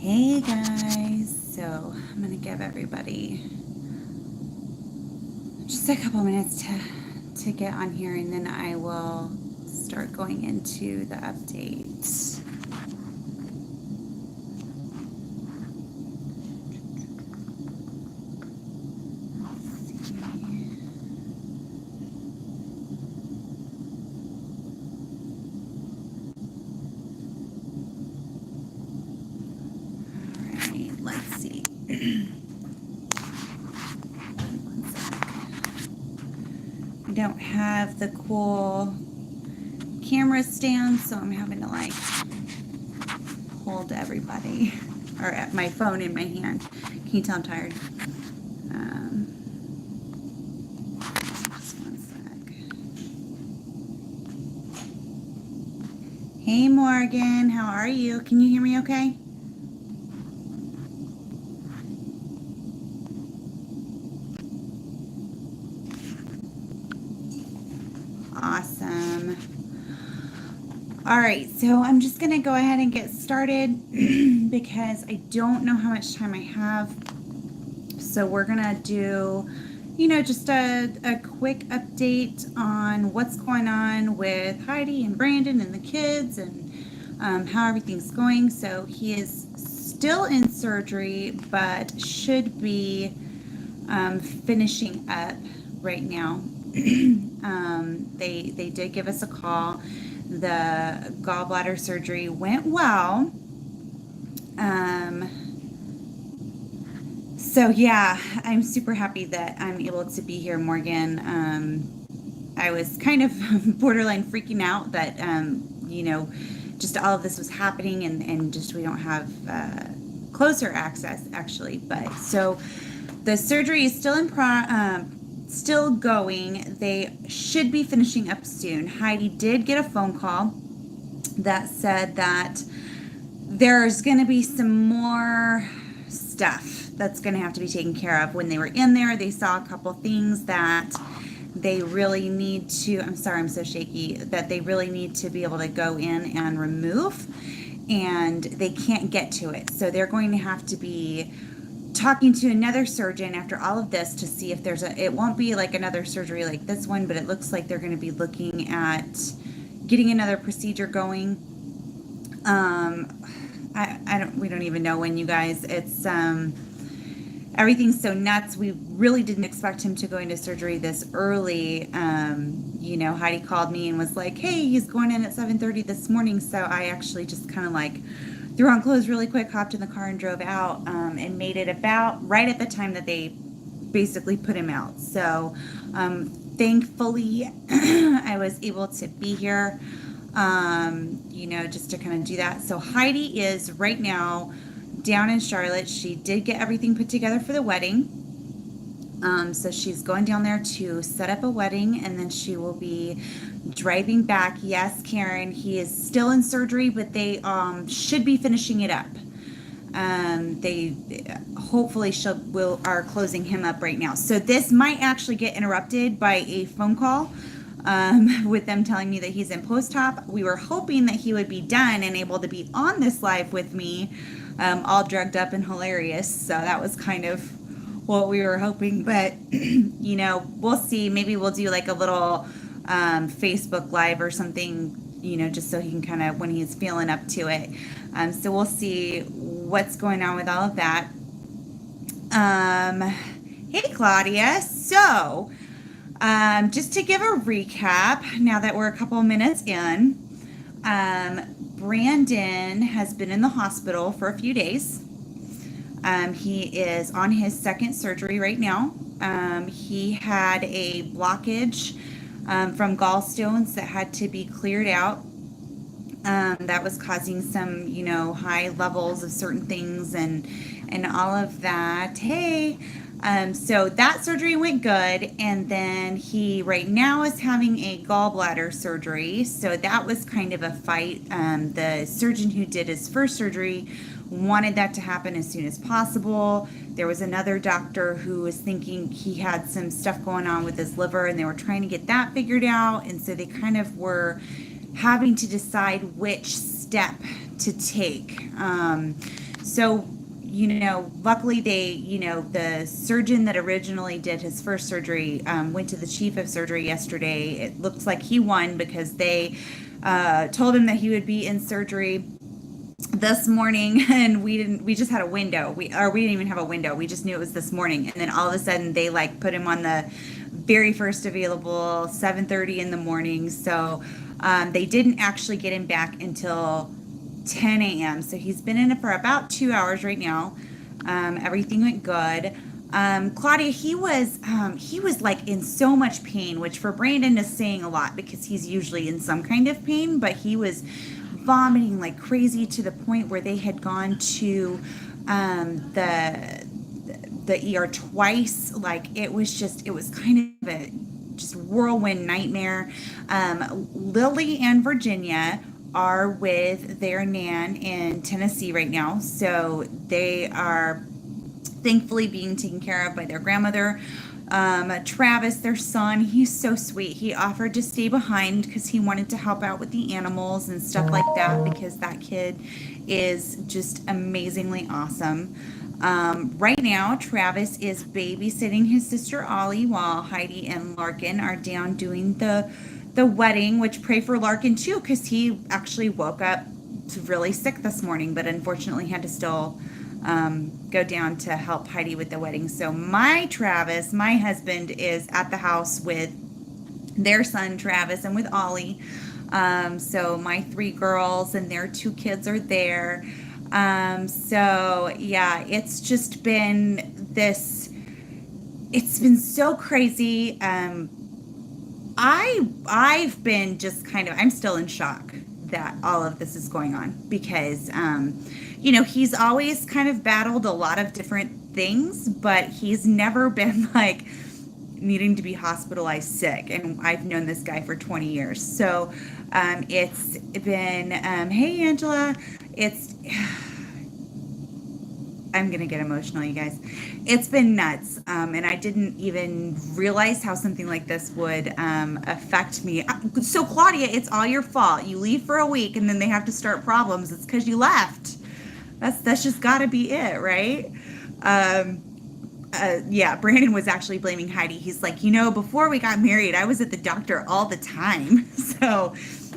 Hey guys, so I'm gonna give everybody just a couple minutes to get on here, and then I will start going into the updates. Let's see. One sec. I don't have the cool camera stand, so I'm having to like hold everybody or at my phone in my hand. Can you tell I'm tired? Just one sec. Hey Morgan, how are you? Can you hear me okay? Awesome. All right, so I'm just going to go ahead and get started because I don't know how much time I have. So we're going to do, just a quick update on what's going on with Heidi and Brandon and the kids and how everything's going. So he is still in surgery, but should be finishing up right now. They did give us a call. The gallbladder surgery went well. So yeah, I'm super happy that I'm able to be here, Morgan. I was kind of borderline freaking out that, just all of this was happening and just we don't have closer access actually. But so the surgery is still still going. They should be finishing up soon. Heidi did get a phone call that said that there's going to be some more stuff that's going to have to be taken care of. When they were in there, they saw a couple things that they really need to, I'm sorry, I'm so shaky, that they really need to be able to go in and remove, and they can't get to it. So they're going to have to be talking to another surgeon after all of this to see if there's it won't be like another surgery like this one, but it looks like they're going to be looking at getting another procedure going. We don't even know when, you guys. It's everything's so nuts. We really didn't expect him to go into surgery this early. Heidi called me and was like, hey, he's going in at 7:30 this morning. So I actually just kind of like threw on clothes really quick, hopped in the car and drove out, and made it about right at the time that they basically put him out. So thankfully I was able to be here, just to kind of do that. So Heidi is right now down in Charlotte. She did get everything put together for the wedding. So she's going down there to set up a wedding, and then she will be driving back. Yes, Karen, he is still in surgery, but they should be finishing it up. They hopefully are closing him up right now. So this might actually get interrupted by a phone call with them telling me that he's in post-op. We were hoping that he would be done and able to be on this live with me, all drugged up and hilarious. So that was kind of what we were hoping, but we'll see. Maybe we'll do like a little Facebook live or something, just so he can kind of, when he's feeling up to it. So we'll see what's going on with all of that. Hey Claudia. So just to give a recap, now that we're a couple minutes in, Brandon has been in the hospital for a few days. He is on his second surgery right now. He had a blockage from gallstones that had to be cleared out. That was causing some, high levels of certain things and all of that. Hey, so that surgery went good. And then he right now is having a gallbladder surgery. So that was kind of a fight. The surgeon who did his first surgery wanted that to happen as soon as possible. There was another doctor who was thinking he had some stuff going on with his liver, and they were trying to get that figured out. And so they kind of were having to decide which step to take. So, luckily the surgeon that originally did his first surgery went to the chief of surgery yesterday. It looks like he won because they told him that he would be in surgery this morning, and we just had a window. We didn't even have a window. We just knew it was this morning. And then all of a sudden they like put him on the very first available 7:30 in the morning. So they didn't actually get him back until 10 a.m. So he's been in it for about 2 hours right now. Everything went good. Claudia, he was like in so much pain, which for Brandon is saying a lot because he's usually in some kind of pain, but he was vomiting like crazy to the point where they had gone to the ER twice. Like it was kind of a just whirlwind nightmare. Lily and Virginia are with their nan in Tennessee right now, so they are thankfully being taken care of by their grandmother. Travis, their son, he's so sweet. He offered to stay behind because he wanted to help out with the animals and stuff like that because that kid is just amazingly awesome. Right now, Travis is babysitting his sister Ollie while Heidi and Larkin are down doing the wedding, which pray for Larkin too because he actually woke up really sick this morning, but unfortunately had to still go down to help Heidi with the wedding. So my Travis, my husband, is at the house with their son Travis and with Ollie. So my three girls and their two kids are there. So yeah, it's just been it's been so crazy. I've been just I'm still in shock that all of this is going on because, he's always kind of battled a lot of different things, but he's never been like needing to be hospitalized sick. And I've known this guy for 20 years. So, it's been, hey, Angela, I'm going to get emotional, you guys. It's been nuts. And I didn't even realize how something like this would affect me. So, Claudia, it's all your fault. You leave for a week and then they have to start problems. It's because you left. That's just got to be it, right? Yeah, Brandon was actually blaming Heidi. He's like, before we got married, I was at the doctor all the time. So,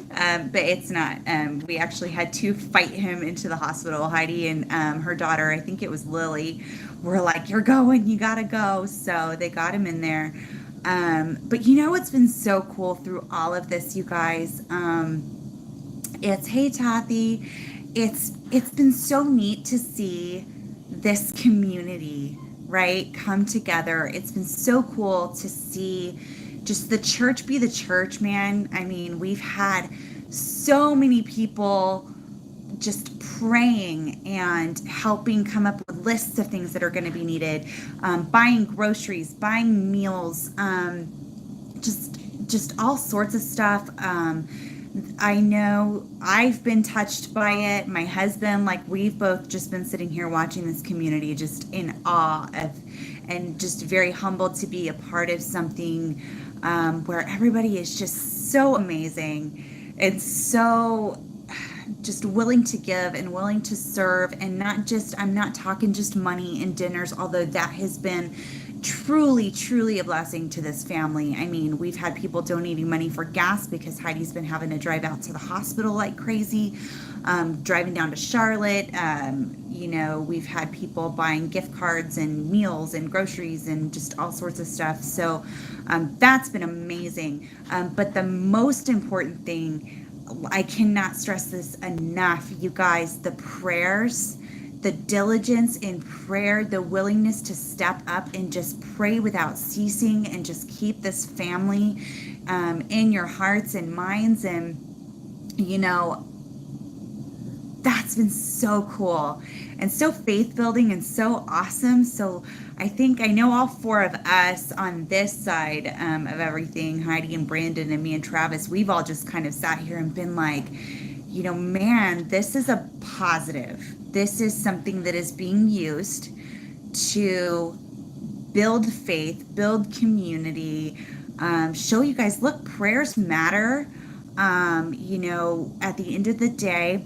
but it's not. We actually had to fight him into the hospital. Heidi and her daughter, I think it was Lily, were like, you're going, you gotta go. So they got him in there. But what's been so cool through all of this, you guys? It's, hey, Tathy. It's been so neat to see this community, right, come together. It's been so cool to see just the church be the church, man. I mean, we've had so many people just praying and helping come up with lists of things that are going to be needed, buying groceries, buying meals, just all sorts of stuff. I know I've been touched by it. My husband, like we've both just been sitting here watching this community just in awe of, and just very humbled to be a part of something where everybody is just so amazing and so just willing to give and willing to serve, and I'm not talking just money and dinners, although that has been truly a blessing to this family. I mean, we've had people donating money for gas because Heidi's been having to drive out to the hospital like crazy, driving down to Charlotte. We've had people buying gift cards and meals and groceries and just all sorts of stuff. So that's been amazing. But the most important thing, I cannot stress this enough, you guys, the prayers, the diligence in prayer, the willingness to step up and just pray without ceasing and just keep this family in your hearts and minds. And, that's been so cool and so faith building and so awesome. So I know all four of us on this side of everything, Heidi and Brandon and me and Travis, we've all just kind of sat here and been like, man, this is a positive. This is something that is being used to build faith, build community, show you guys, look, prayers matter. At the end of the day,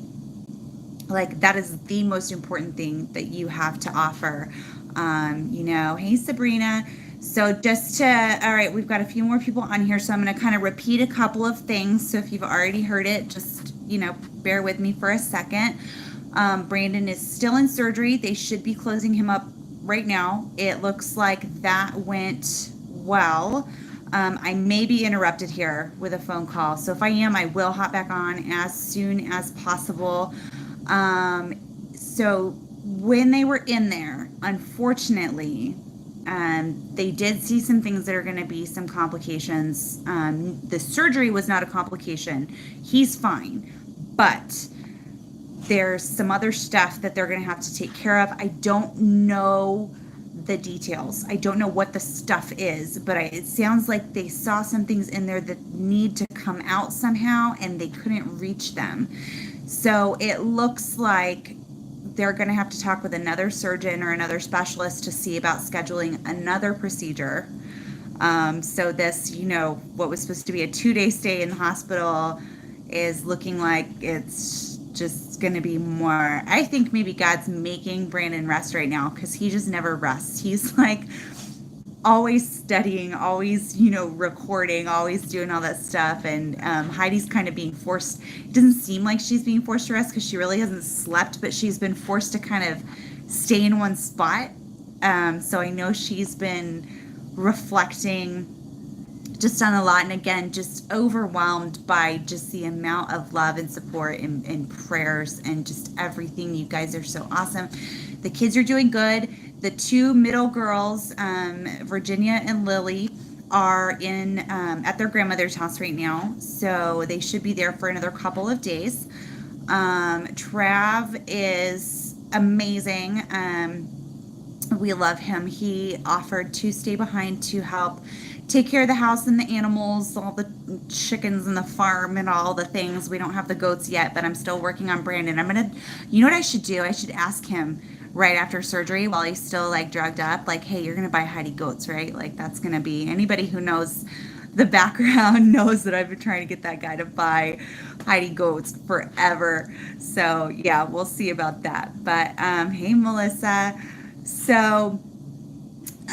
Like, that is the most important thing that you have to offer. Hey, Sabrina. So just to, all right, we've got a few more people on here, so I'm going to kind of repeat a couple of things. So if you've already heard it, just, bear with me for a second. Brandon is still in surgery. They should be closing him up right now. It looks like that went well. I may be interrupted here with a phone call. So if I am, I will hop back on as soon as possible. So when they were in there, unfortunately, they did see some things that are going to be some complications. The surgery was not a complication. He's fine. But there's some other stuff that they're going to have to take care of. I don't know the details. I don't know what the stuff is, but it sounds like they saw some things in there that need to come out somehow and they couldn't reach them. So it looks like they're going to have to talk with another surgeon or another specialist to see about scheduling another procedure. So this, what was supposed to be a 2-day stay in the hospital is looking like it's just going to be more. I think maybe God's making Brandon rest right now, because he just never rests. He's like always studying, always, recording, always doing all that stuff. And Heidi's kind of being forced. It doesn't seem like she's being forced to rest because she really hasn't slept, but she's been forced to kind of stay in one spot. So I know she's been reflecting just on a lot, and again, just overwhelmed by just the amount of love and support and prayers and just everything. You guys are so awesome. The kids are doing good. The two middle girls, Virginia and Lily, are in at their grandmother's house right now, so they should be there for another couple of days. Trav is amazing. We love him. He offered to stay behind to help take care of the house and the animals, all the chickens and the farm and all the things. We don't have the goats yet, but I'm still working on Brandon. You know what I should do? I should ask him right after surgery while he's still like drugged up, like, hey, you're going to buy Heidi goats, right? Like, that's going to be, anybody who knows the background knows that I've been trying to get that guy to buy Heidi goats forever. So yeah, we'll see about that. But hey, Melissa. So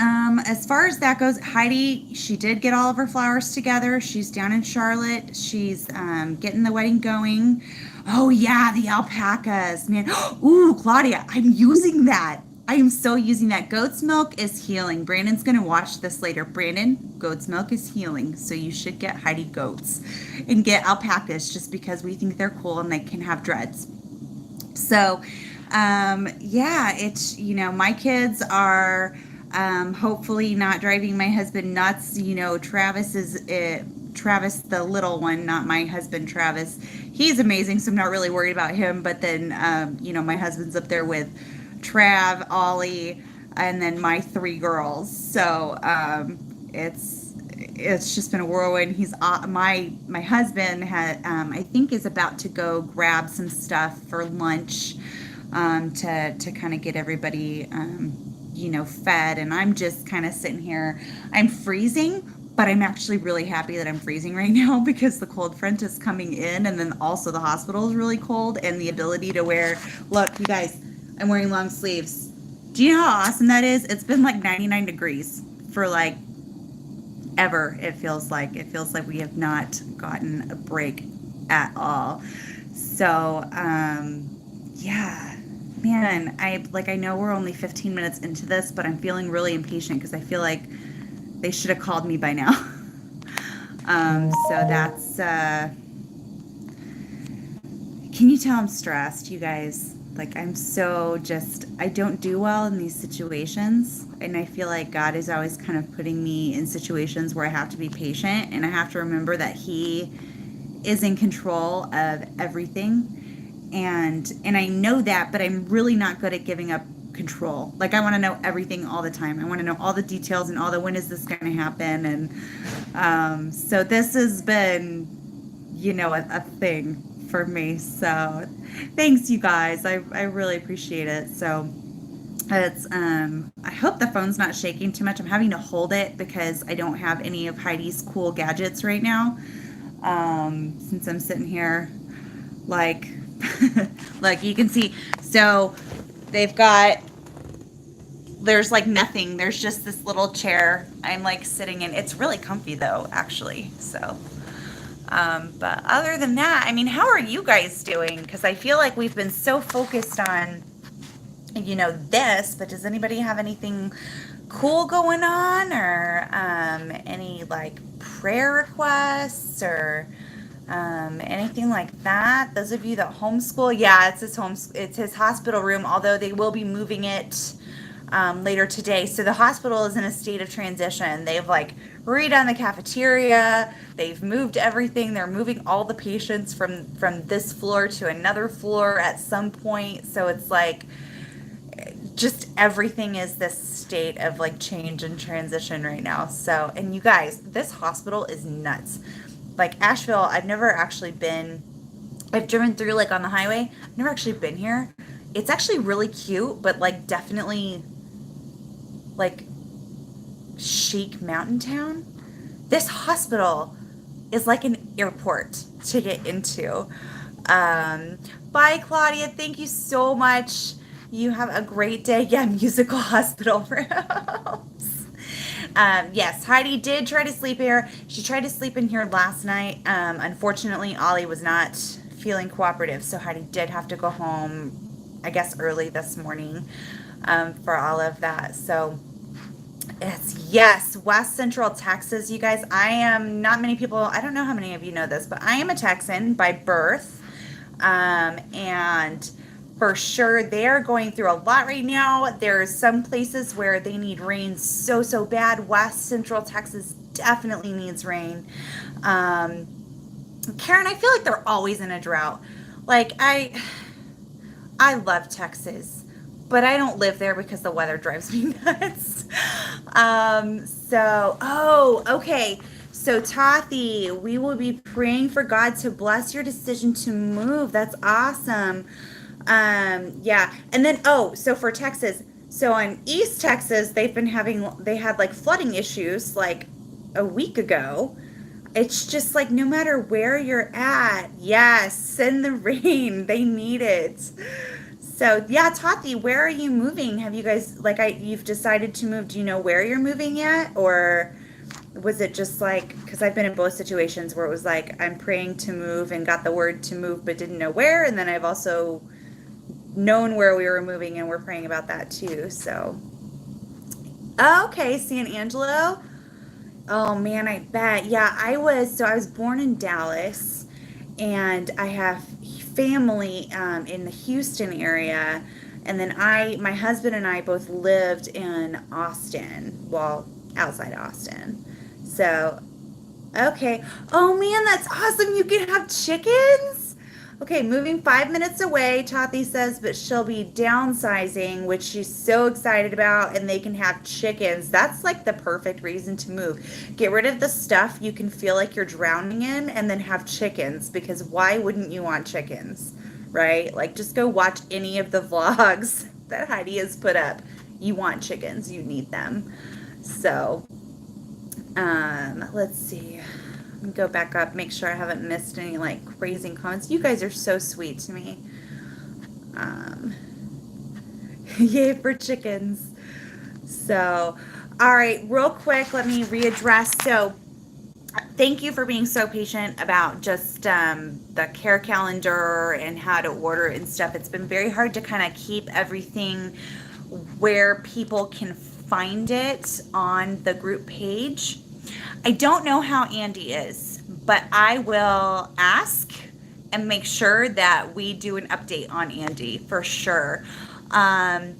as far as that goes, Heidi, she did get all of her flowers together. She's down in Charlotte. She's getting the wedding going. Oh yeah, the alpacas, man. Ooh, Claudia, I'm using that. I am so using that. Goat's milk is healing. Brandon's gonna watch this later. Brandon, goat's milk is healing, so you should get Heidi goats and get alpacas just because we think they're cool and they can have dreads. So, yeah, it's, my kids are hopefully not driving my husband nuts. Travis, the little one, not my husband, Travis. He's amazing, so I'm not really worried about him. But then, my husband's up there with Trav, Ollie, and then my 3 girls. So it's just been a whirlwind. He's my husband had I think is about to go grab some stuff for lunch to kind of get everybody fed, and I'm just kind of sitting here. I'm freezing, but I'm actually really happy that I'm freezing right now because the cold front is coming in, and then also the hospital is really cold, and the ability to wear, look, you guys, I'm wearing long sleeves. Do you know how awesome that is? It's been like 99 degrees for like ever. It feels like we have not gotten a break at all. So yeah, man, I know we're only 15 minutes into this, but I'm feeling really impatient because I feel like they should have called me by now. So that's can you tell I'm stressed, you guys? Like, I'm so I don't do well in these situations, and I feel like God is always kind of putting me in situations where I have to be patient, and I have to remember that He is in control of everything, and I know that, but I'm really not good at giving up control. Like, I want to know everything all the time. I want to know all the details and all the when is this going to happen, and so this has been, a thing for me. So thanks, you guys. I really appreciate it. So it's I hope the phone's not shaking too much. I'm having to hold it because I don't have any of Heidi's cool gadgets right now. Since I'm sitting here like Look, you can see. So they've got, there's like nothing. There's just this little chair I'm like sitting in. It's really comfy though, actually. So, but other than that, I mean, how are you guys doing? Because I feel like we've been so focused on, this, but does anybody have anything cool going on, or any like prayer requests, or anything like that? Those of you that homeschool, yeah, it's his hospital room, although they will be moving it later today. So the hospital is in a state of transition. They've like redone the cafeteria. They've moved everything. They're moving all the patients from this floor to another floor at some point. So it's like just everything is this state of like change and transition right now. So, and you guys, this hospital is nuts. Like Asheville, I've never actually been. I've driven through like on the highway. I've never actually been here. It's actually really cute, but like definitely like chic mountain town. This hospital is like an airport to get into. Bye, Claudia. Thank you so much. You have a great day. Yeah, musical hospital rooms. Yes, Heidi did try to sleep here. She tried to sleep in here last night. Unfortunately, Ollie was not feeling cooperative, so Heidi did have to go home, I guess, early this morning for all of that. So, yes, West Central Texas, you guys. I am, not many people, I don't know how many of you know this, but I am a Texan by birth. And for sure, they are going through a lot right now. There's some places where they need rain so bad. West Central Texas definitely needs rain. Karen, I feel like they're always in a drought. Like I love Texas, but I don't live there because the weather drives me nuts. Okay. So, Tathy, we will be praying for God to bless your decision to move. That's awesome. Yeah. And then, so for Texas, so on East Texas, they had like flooding issues like a week ago. It's just like no matter where you're at, yes, send the rain. They need it. So yeah, Tati, where are you moving? Have you guys you've decided to move? Do you know where you're moving yet, or was it just like, because I've been in both situations where it was like I'm praying to move and got the word to move but didn't know where, and then I've also known where we were moving and we're praying about that too. So okay, San Angelo. Oh man, I bet. Yeah, I was born in Dallas, and I have family in the Houston area, and then my husband and I both lived in Austin, well, outside Austin. So, okay. Oh man, that's awesome. You can have chickens? Okay, moving 5 minutes away, Tati says, but she'll be downsizing, which she's so excited about, and they can have chickens. That's like the perfect reason to move. Get rid of the stuff you can feel like you're drowning in, and then have chickens, because why wouldn't you want chickens, right? Like, just go watch any of the vlogs that Heidi has put up. You want chickens, you need them. So, let's see. Go back up, make sure I haven't missed any like crazy comments. You guys are so sweet to me. Yay for chickens. So, all right, real quick, let me readdress. So, thank you for being so patient about just the care calendar and how to order it and stuff. It's been very hard to kind of keep everything where people can find it on the group page. I don't know how Andy is, but I will ask and make sure that we do an update on Andy for sure. The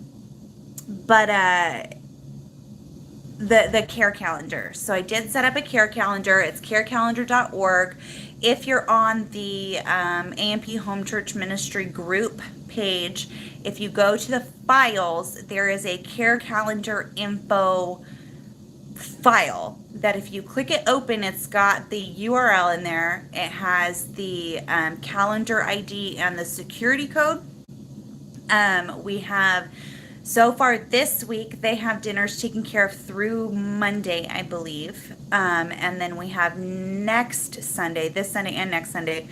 care calendar. So I did set up a care calendar. It's carecalendar.org. If you're on the AMP Home Church Ministry group page, if you go to the files, there is a care calendar info file that if you click it open, it's got the URL in there. It has the calendar ID and the security code. We have, so far this week, they have dinners taken care of through Monday, I believe. And then we have next Sunday, this Sunday and next Sunday,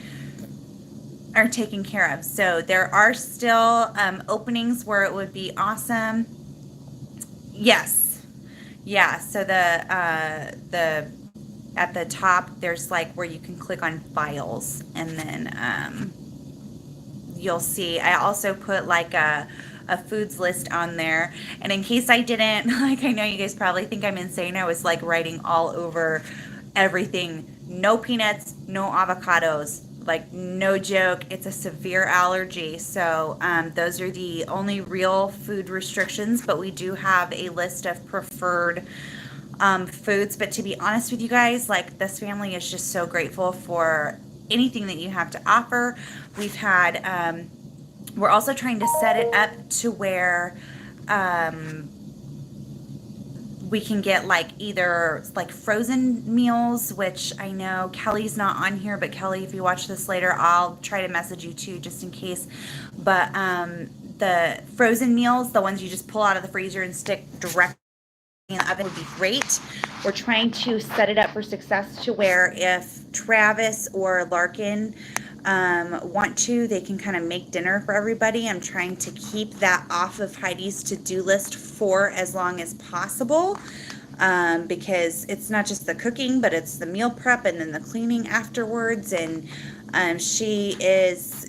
are taken care of. So there are still openings where it would be awesome. Yes. Yeah. So the at the top there's like where you can click on files, and then you'll see I also put like a foods list on there. And in case I didn't, like, I know you guys probably think I'm insane, I was like writing all over everything: no peanuts, no avocados. Like, no joke, it's a severe allergy. So those are the only real food restrictions, but we do have a list of preferred foods. But to be honest with you guys, like, this family is just so grateful for anything that you have to offer. We've had, we're also trying to set it up to where um, we can get like either like frozen meals, which I know Kelly's not on here, but Kelly, if you watch this later, I'll try to message you too, just in case. But the frozen meals, the ones you just pull out of the freezer and stick directly in the oven, would be great. We're trying to set it up for success to where if Travis or Larkin want to, they can kind of make dinner for everybody. I'm trying to keep that off of Heidi's to-do list for as long as possible, because it's not just the cooking, but it's the meal prep and then the cleaning afterwards. And she is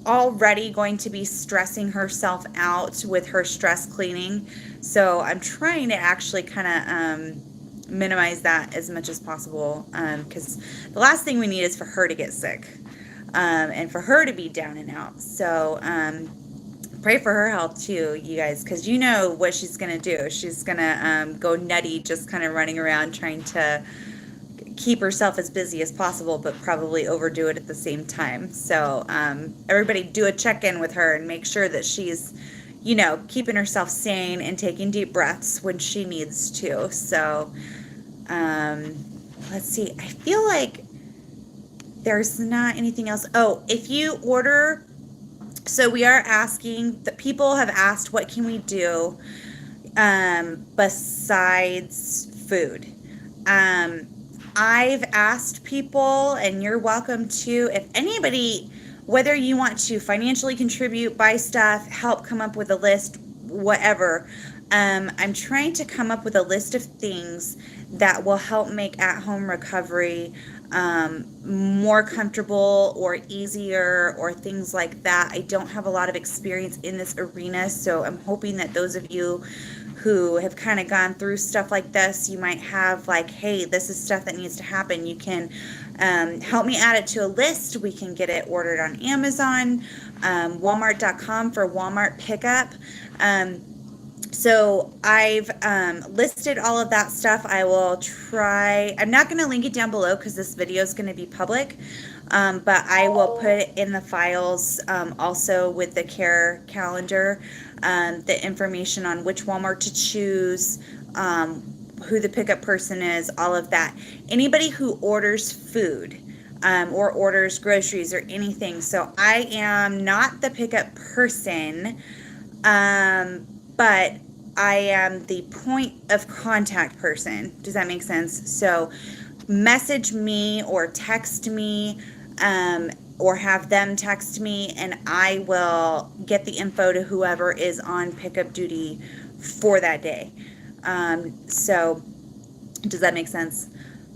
already going to be stressing herself out with her stress cleaning. So I'm trying to actually kind of minimize that as much as possible, because the last thing we need is for her to get sick, and for her to be down and out. So pray for her health too, you guys, because you know what she's going to do. She's going to go nutty, just kind of running around trying to keep herself as busy as possible, but probably overdo it at the same time. So everybody do a check-in with her and make sure that she's, you know, keeping herself sane and taking deep breaths when she needs to. So let's see. I feel like there's not anything else. Oh, if you order, so we are asking, the people have asked, what can we do besides food? I've asked people, and you're welcome to, if anybody, whether you want to financially contribute, buy stuff, help come up with a list, whatever. I'm trying to come up with a list of things that will help make at-home recovery more comfortable or easier, or things like that. I don't have a lot of experience in this arena, so I'm hoping that those of you who have kind of gone through stuff like this, you might have like, hey, this is stuff that needs to happen. You can help me add it to a list. We can get it ordered on Amazon, Walmart.com for Walmart pickup. So I've listed all of that stuff. I will try. I'm not going to link it down below because this video is going to be public, but I will put it in the files also with the care calendar, the information on which Walmart to choose, who the pickup person is, all of that. Anybody who orders food or orders groceries or anything. So I am not the pickup person, but I am the point of contact person. Does that make sense? So message me or text me, or have them text me, and I will get the info to whoever is on pickup duty for that day. So does that make sense?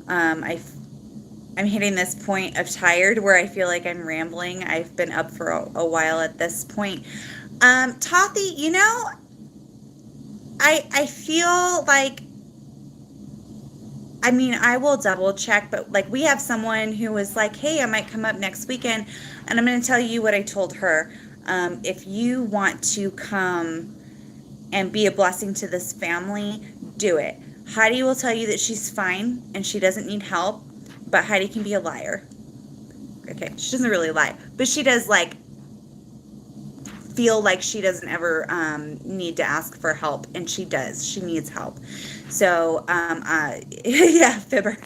I'm hitting this point of tired where I feel like I'm rambling. I've been up for a while at this point. Tathy, you know, I feel like, I mean, I will double check, but like, we have someone who was like, hey, I might come up next weekend, and I'm going to tell you what I told her. If you want to come and be a blessing to this family, do it. Heidi will tell you that she's fine and she doesn't need help, but Heidi can be a liar. Okay, she doesn't really lie, but she does like feel like she doesn't ever need to ask for help, and she does. She needs help. So yeah, fibber.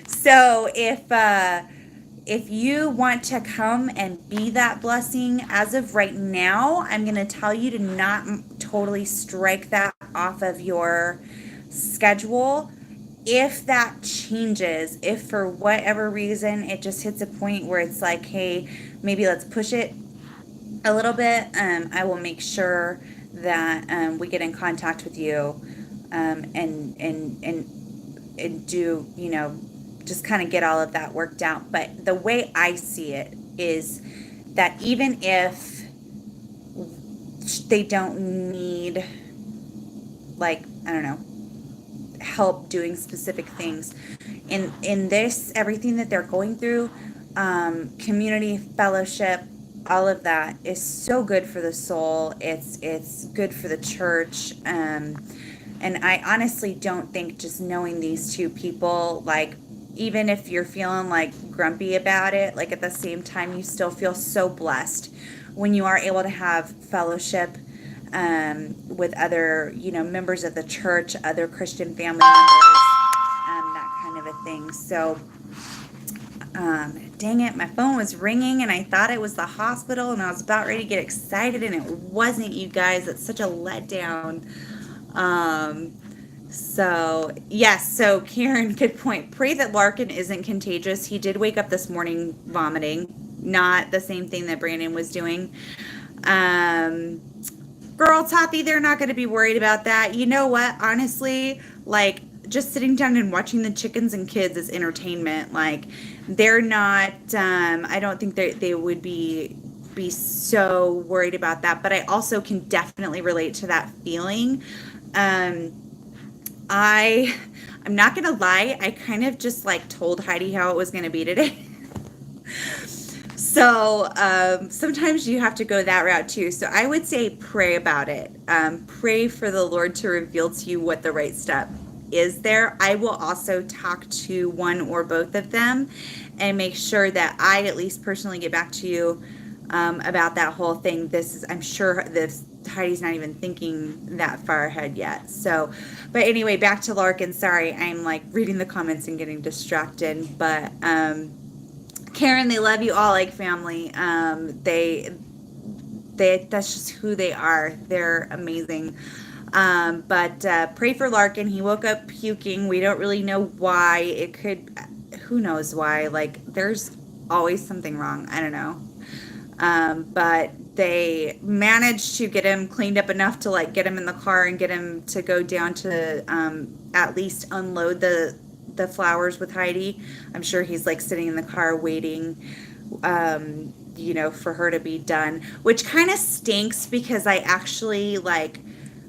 So if you want to come and be that blessing, as of right now, I'm going to tell you to not totally strike that off of your schedule. If that changes, if for whatever reason it just hits a point where it's like, hey, maybe let's push it a little bit. I will make sure that we get in contact with you, and do, just kind of get all of that worked out. But the way I see it is that even if they don't need, like, I don't know, help doing specific things in this, everything that they're going through, community fellowship, all of that is so good for the soul. It's good for the church. And I honestly don't think just knowing these two people, like, even if you're feeling like grumpy about it, like, at the same time, you still feel so blessed when you are able to have fellowship, with other, members of the church, other Christian family members, that kind of a thing. So, dang it, my phone was ringing and I thought it was the hospital and I was about ready to get excited and it wasn't, you guys. It's such a letdown. So yes, so Karen, good point. Pray that Larkin isn't contagious. He did wake up this morning vomiting, not the same thing that Brandon was doing. Girl, Tati, they're not going to be worried about that. You know what? Honestly, like, just sitting down and watching the chickens and kids is entertainment. Like, they're not, I don't think they would be so worried about that. But I also can definitely relate to that feeling. I'm not gonna lie, I kind of just like told Heidi how it was gonna be today. So sometimes you have to go that route too. So I would say pray about it. Pray for the Lord to reveal to you what the right step is there. I will also talk to one or both of them and make sure that I at least personally get back to you about that whole thing. I'm sure this Heidi's not even thinking that far ahead yet. So, but anyway, back to Larkin. Sorry, I'm like reading the comments and getting distracted. But Karen, they love you all like family. They that's just who they are. They're amazing. But pray for Larkin. He woke up puking. We don't really know why. It could, who knows why? Like, there's always something wrong. I don't know. But they managed to get him cleaned up enough to like get him in the car and get him to go down to at least unload the flowers with Heidi. I'm sure he's like sitting in the car waiting, for her to be done, which kind of stinks because I actually like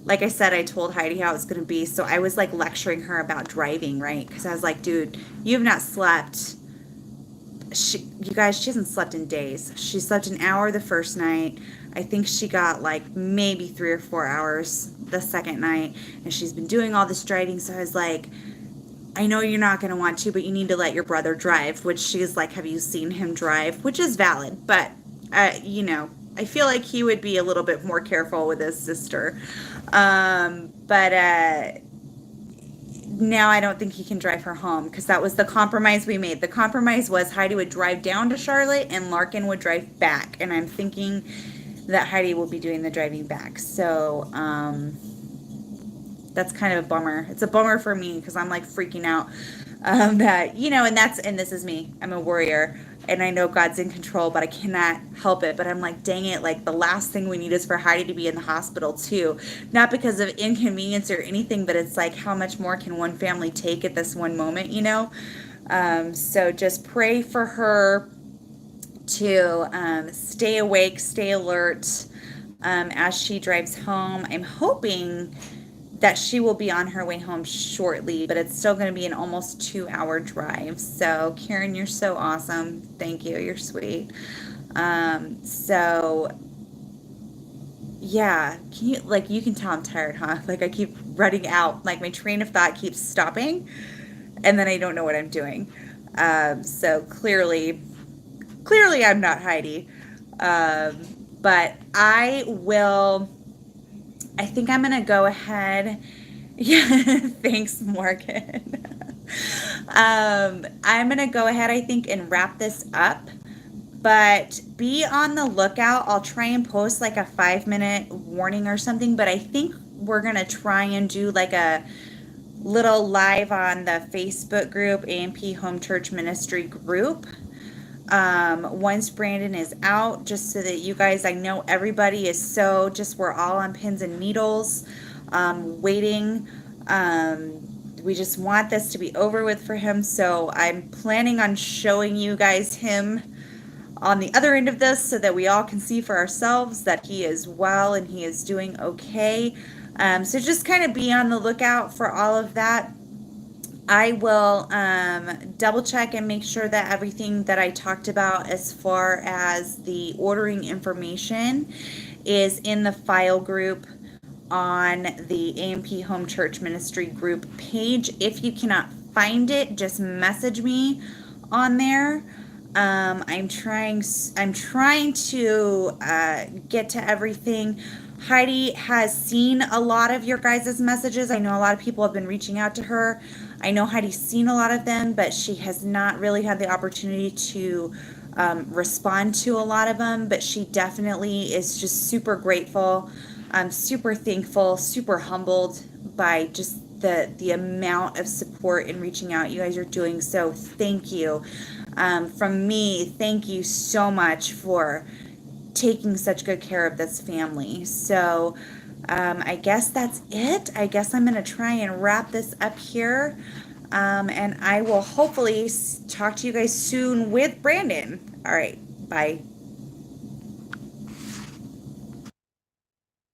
I said, I told Heidi how it's going to be. So I was like lecturing her about driving, right? Because I was like, dude, you have not slept. You guys, she hasn't slept in days. She slept an hour the first night. I think she got like maybe 3 or 4 hours the second night. And she's been doing all this driving. So I was like, I know you're not going to want to, but you need to let your brother drive. Which she's like, have you seen him drive? Which is valid. But, I feel like he would be a little bit more careful with his sister. But now I don't think he can drive her home because that was the compromise we made. The compromise was Heidi would drive down to Charlotte and Larkin would drive back. And I'm thinking that Heidi will be doing the driving back. So that's kind of a bummer. It's a bummer for me because I'm like freaking out that, and this is me. I'm a worrier. And I know God's in control, but I cannot help it. But I'm like, dang it, like the last thing we need is for Heidi to be in the hospital too. Not because of inconvenience or anything, but it's like, how much more can one family take at this one moment, So just pray for her to stay awake, stay alert as she drives home. I'm hoping that she will be on her way home shortly, but it's still going to be an almost 2-hour drive. So Karen, you're so awesome. Thank you. You're sweet. So yeah, you can tell I'm tired, huh? Like I keep running out, like my train of thought keeps stopping and then I don't know what I'm doing. So clearly I'm not Heidi. But I think I'm going to go ahead. Yeah, thanks, Morgan. I'm going to go ahead, I think, and wrap this up. But be on the lookout. I'll try and post like a 5-minute warning or something. But I think we're going to try and do like a little live on the Facebook group, AMP Home Church Ministry group. once Brandon is out, just so that you guys, I know everybody is so just, we're all on pins and needles, waiting. We just want this to be over with for him. So I'm planning on showing you guys him on the other end of this so that we all can see for ourselves that he is well and he is doing okay. So just kind of be on the lookout for all of that. I will double check and make sure that everything that I talked about as far as the ordering information is in the file group on the AMP Home Church Ministry group page. If you cannot find it, just message me on there. I'm trying to get to everything. Heidi has seen a lot of your guys' messages. I know a lot of people have been reaching out to her. I know Heidi's seen a lot of them, but she has not really had the opportunity to respond to a lot of them. But she definitely is just super grateful. I'm super thankful, super humbled by just the amount of support and reaching out you guys are doing. So thank you. From me, thank you so much for taking such good care of this family. So I guess that's it. I guess I'm going to try and wrap this up here. And I will hopefully talk to you guys soon with Brandon. All right. Bye.